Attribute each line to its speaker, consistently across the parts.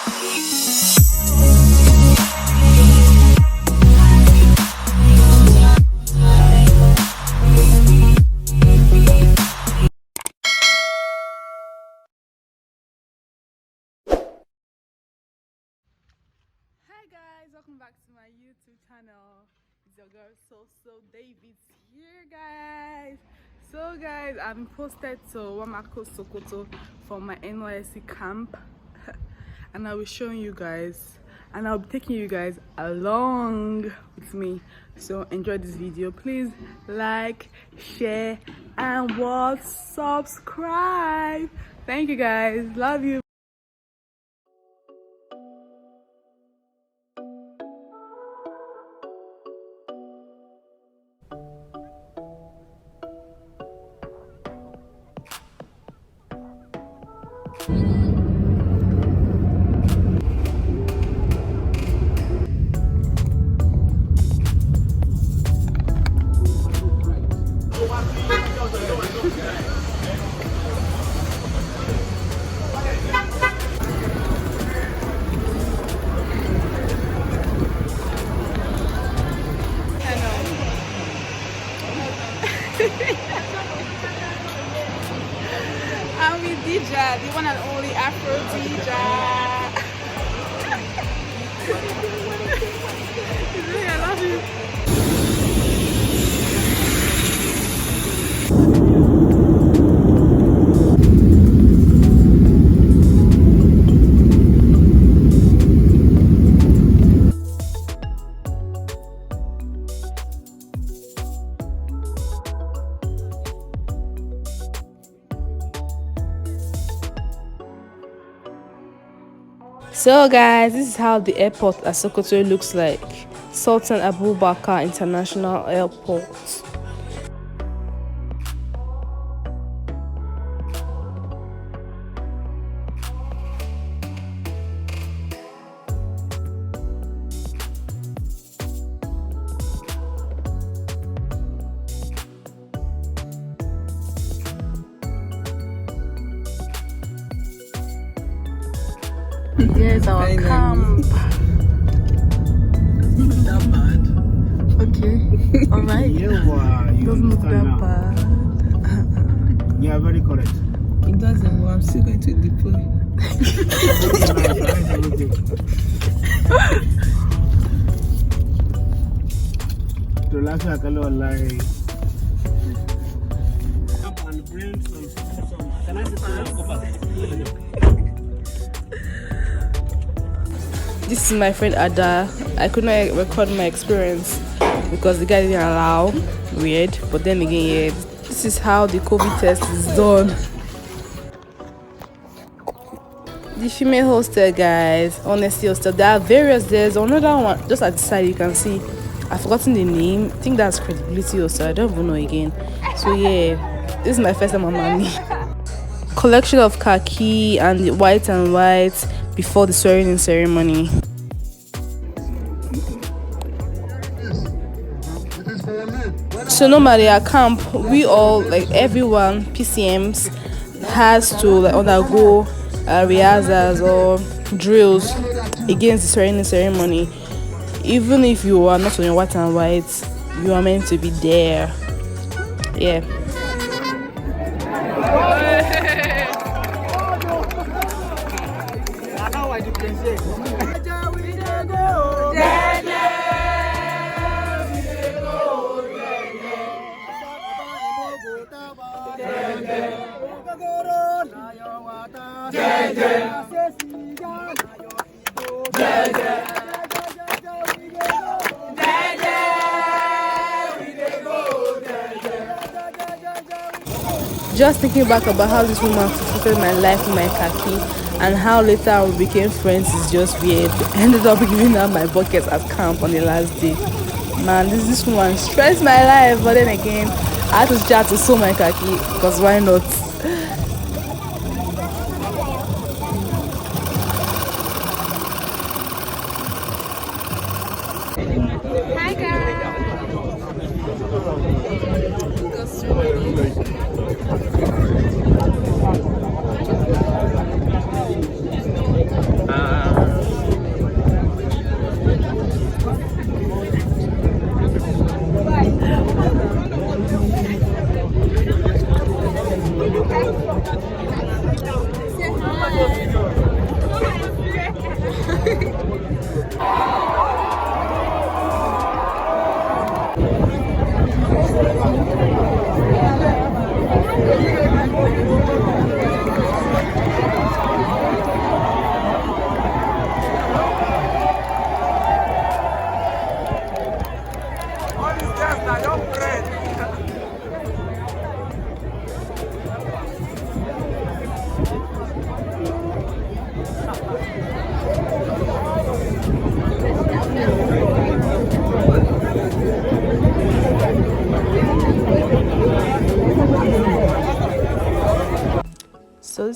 Speaker 1: Welcome back to my YouTube channel. It's your girl So David's here, guys. So guys, I'm posted to WAMAKKO Sokoto for my NYSC camp and I will be showing you guys and I'll be taking you guys along with me. So enjoy this video. Please like, share and subscribe. Thank you guys. Love you. I'm with Dija, the one and only Afro Dija. I love you. So guys, this is how the airport at Sokoto looks like. Sultan Abubakar International Airport. Here's our camp.
Speaker 2: Not that bad.
Speaker 1: Okay, alright. Doesn't look that bad.
Speaker 2: You are very correct.
Speaker 3: It doesn't work. I'm still going to deploy.
Speaker 2: To last a color like. And bring some. Can I sit down?
Speaker 1: This is my friend Ada. I could not record my experience because the guy didn't allow. Weird, but then again, yeah. This is how the COVID test is done. The female hostel, guys. Honestly, hostel. There are various. There's another one just at the side. You can see. I've forgotten the name. I think that's Credibility hostel. I don't even know again. So yeah, this is my first time on mommy. Collection of khaki and the white and white before the swearing-in ceremony. So normally at camp, we all, like everyone, PCMs, has to like undergo rehearsals or drills against the swearing-in ceremony. Even if you are not on your white and white, you are meant to be there. Yeah. Just thinking back about how this woman fulfilled my life in my khaki and how later we became friends is just weird. I ended up giving her my buckets at camp on the last day. Man, this woman stressed my life, but then again, I had to start to sew my khaki because why not? Hi guys!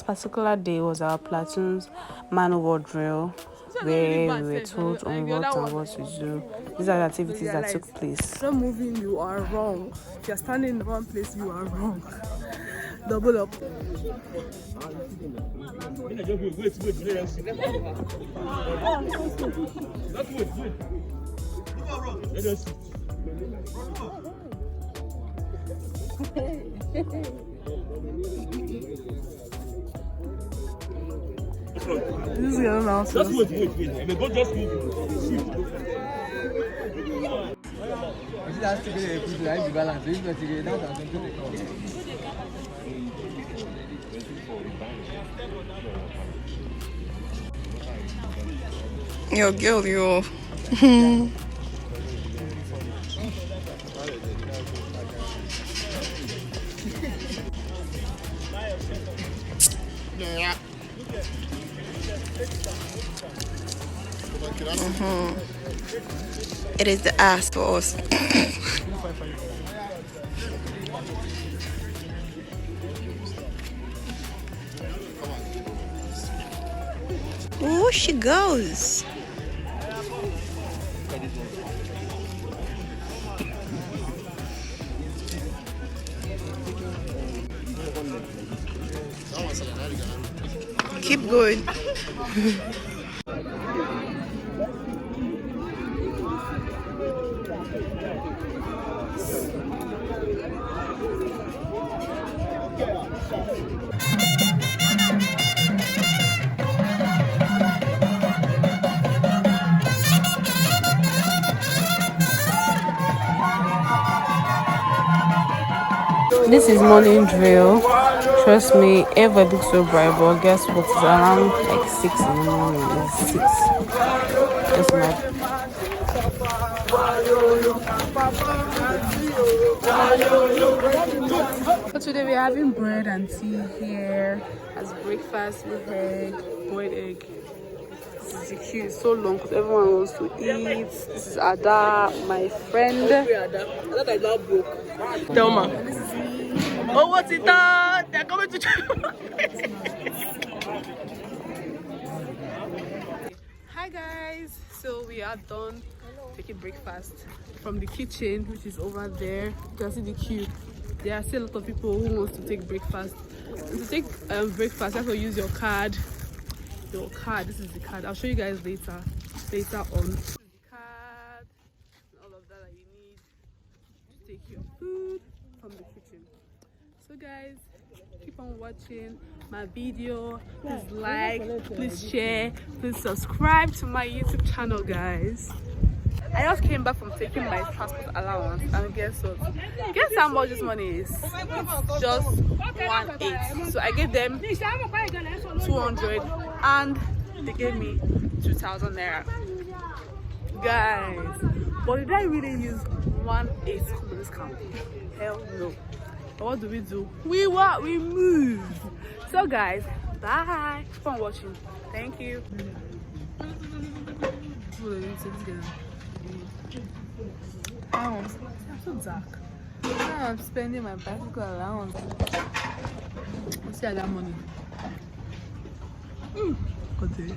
Speaker 4: this particular day was our platoon's man-over drill, where we were told on what and what to do. These are the activities that took place.
Speaker 1: Not moving, you are wrong. If you're standing in one place, you are wrong. Double up. This is the other mouse.
Speaker 2: Just wait. I mean, don't just move.
Speaker 5: It has to be a good life balance. If not, you don't have to do it.
Speaker 3: Yo, girl, yo. It is the ass for us. Ooh, she goes. Keep going.
Speaker 4: This is morning drill. Trust me, everybody looks so bright, but guess what? It's around like 6 in the morning. It's 6. It's mad.
Speaker 1: So today we're having bread and tea here as breakfast with egg, boiled egg. This is the queue. It's so long because everyone wants to eat. This is Ada, my friend. Ada is now broke.
Speaker 3: Delma.
Speaker 1: This is me.
Speaker 3: Oh, what's it done? They're coming to
Speaker 1: Hi guys, so we are done taking breakfast from the kitchen, which is over there. You can see the queue. There are still a lot of people who wants to take breakfast. And to take breakfast, you have to use your card. This is the card. I'll show you guys later on. This is the card and all of that you need to take your food from the kitchen. So guys, keep on watching my video. Please like, please share, please subscribe to my YouTube channel, guys. I just came back from taking my transport allowance, and guess what? Guess how much this money is? Just 1.8. So I gave them 200 and they gave me 2,000 naira. Guys, but did I really use 1.8 for discount? Hell no. But what do? We move. So guys, bye. Keep on watching. Thank you. I'm so dark. Now I'm spending my bicycle allowance. Let's see, I got money. Okay.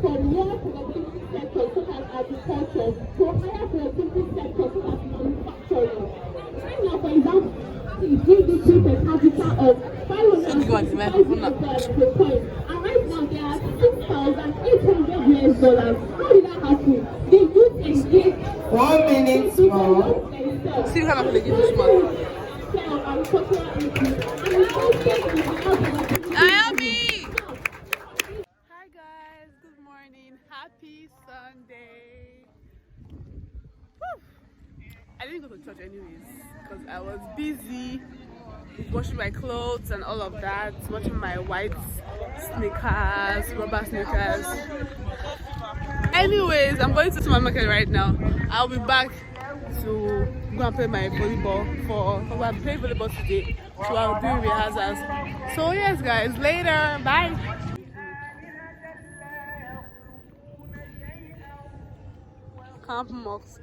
Speaker 6: From lower productivity sectors such as agriculture to higher productivity sectors such as manufacturing. China, for example, is GDP per capita of $565 per coin, and right now there are $6,800. How did that happen? The youth engaged
Speaker 3: 1 minute more.
Speaker 1: See how much they give this money. Naomi! Hi guys, good morning. Happy Sunday. Woo. I didn't go to church anyways because I was busy washing my clothes and all of that, watching my white sneakers, rubber sneakers. Anyways, I'm going to my market right now. I'll be back to go and play my volleyball because I'm playing volleyball today, so I'll do rehearsals. So yes guys, later, bye. Camp Mosque.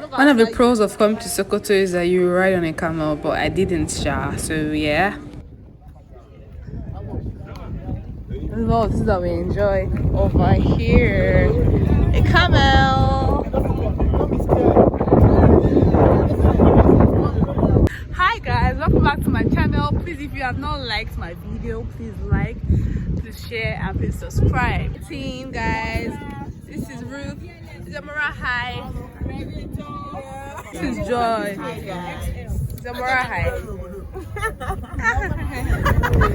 Speaker 4: One of the pros of coming to Sokoto is that you ride on a camel, but I didn't, Sha. So yeah. No, this is what we enjoy over here. A camel. Hi guys, welcome back to my channel. Please, if you have not liked my video, please like, please share, and please subscribe. Team guys, this is Ruth. Zamora, hi. This is Joy. Zamora, hi.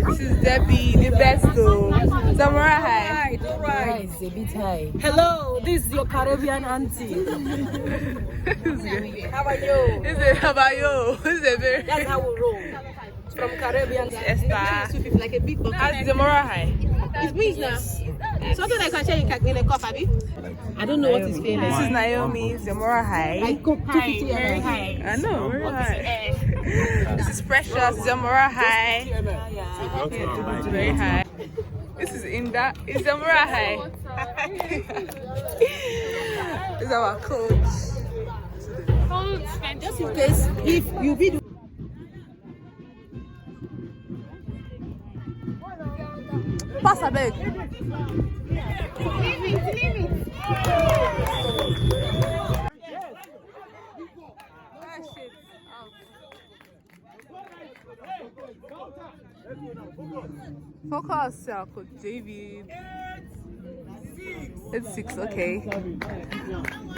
Speaker 4: This is Debbie, the best though. Zamora, hi.
Speaker 7: Right, a bit high. Hello, this is your Caribbean auntie. How are you?
Speaker 4: How about you?
Speaker 7: That's how we roll. From Caribbean.
Speaker 4: Esther.
Speaker 7: Like a big
Speaker 4: How's Zamora, hi?
Speaker 7: It's me now. Something I can share in a cup, Abby. I don't know what is famous.
Speaker 4: This is Naomi. Zamora, hi.
Speaker 7: I cook 250 very high.
Speaker 4: I know, very high. This is Precious. Zamora, hi. Very high. This is Inda. It's Zamora, hi. This is our coach.
Speaker 7: Just in case, if you video.
Speaker 4: Pass a bag. Focus, Coach David. It's 6, okay.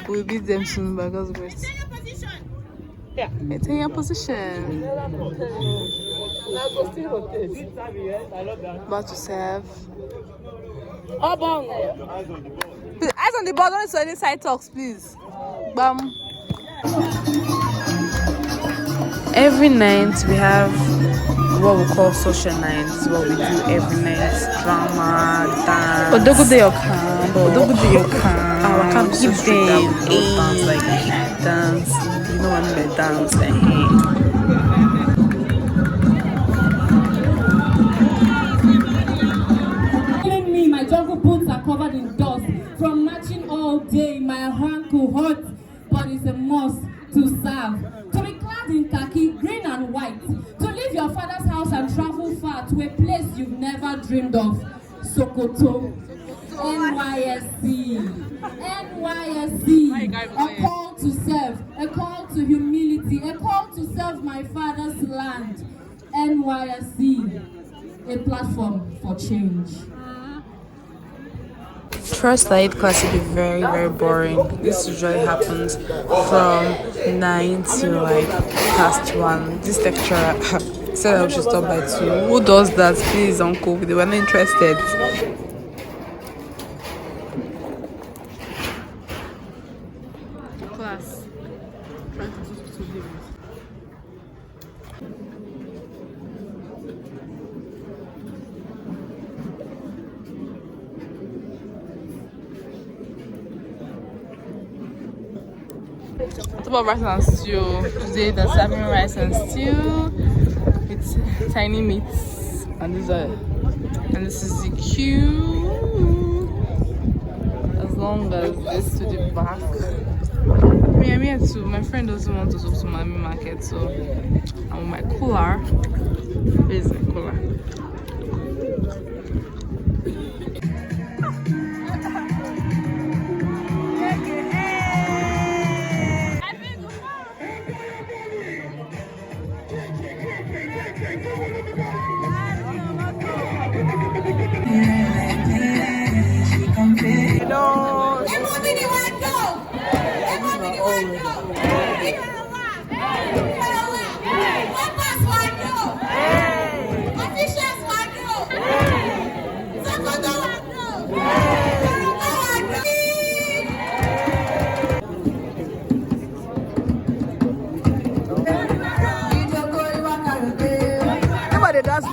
Speaker 4: We'll beat them soon by God's grace. Yeah. It's in your position. About to serve. Please, eyes on the ball, don't listen to any side talks, please. Bam. Every night we have what we call social nights, what we do every night. Drama, dance. Our camp is so strict that we don't dance, like dance. You know what I mean by dance,
Speaker 6: Me, my jungle boots are covered in dust. From marching all day, my hand could hurt, but it's a must to serve. To be clad in khaki, green and white. To leave your father's house and travel far to a place you've never dreamed of. Sokoto. NYSC. NYSC. A call to serve. A call to humility. A call to serve my father's land. NYSC. A platform for change.
Speaker 4: First night class will be very, very boring. This usually happens from 9 to like past 1. This lecturer said I should stop by 2. Who does that? Please, uncle. They were not interested. Class. Trying to do 2 videos. Talk about rice and stew. Today they're serving rice and stew with tiny meats, and this is the queue. As long as this to the back. I'm here too. My friend doesn't want to go to Miami Market, so I'm with my cooler. Where's my cooler? Nobody does.